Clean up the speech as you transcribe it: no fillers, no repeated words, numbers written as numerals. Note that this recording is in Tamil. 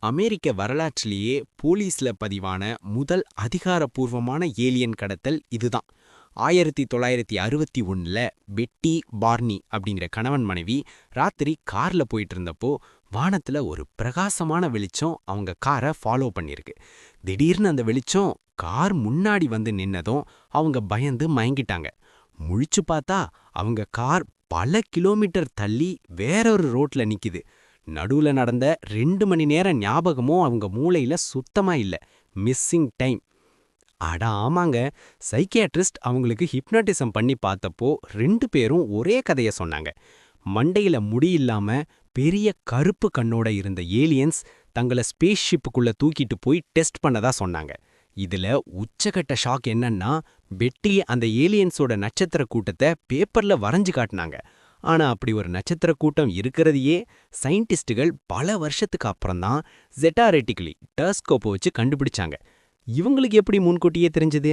அமெரிக்க வரலாற்றிலேயே போலீஸ்ல பதிவான முதல் அதிகாரப்பூர்வமான ஏலியன் கடத்தல் இதுதான். 1961ல பெட்டி பார்னி அப்படிங்கிற கணவன் மனைவி ராத்திரி கார்ல போயிட்டு இருந்தப்போ வானத்துல ஒரு பிரகாசமான வெளிச்சம் அவங்க காரை ஃபாலோ பண்ணிருக்கு. திடீர்னு அந்த வெளிச்சம் கார் முன்னாடி வந்து நின்னதும் அவங்க பயந்து மயங்கிட்டாங்க. முழிச்சு பார்த்தா அவங்க கார் பல கிலோமீட்டர் தள்ளி வேறொரு ரோட்ல நிக்குது. நடுவுல நடந்த 2 மணி நேர ஞாபகமும் அவங்க மூளையில சுத்தமா இல்ல. Missing time. அட ஆமாங்க. சைக்கியாட்ரிஸ்ட் அவங்களுக்கு ஹிப்னாட்டிசம் பண்ணி பார்த்தப்போ 2 பேரும் ஒரே கதைய சொன்னாங்க. மண்டையில முடி இல்லாம பெரிய கருப்பு கண்ணோட இருந்த ஏலியன்ஸ் தங்கள ஸ்பேஸ் ஷிப்புக்குள்ள தூக்கிட்டு போய் டெஸ்ட் பண்ணதா சொன்னாங்க. இதுல உச்சகட்ட ஷாக் என்னன்னா, பெட்டி அந்த ஏலியன்ஸோட நட்சத்திர கூட்டத்தை பேப்பர்ல வரைஞ்சு காட்டினாங்க. ஆனா அப்படி ஒரு நட்சத்திர கூட்டம் இருக்கிறதையே சயின்டிஸ்டுகள் பல வருஷத்துக்கு அப்புறம் தான் ஜெட்டா ரெட்டிகுலி டெலஸ்கோப்பை வச்சு கண்டுபிடிச்சாங்க. இவங்களுக்கு எப்படி முன்கூட்டியே தெரிஞ்சது?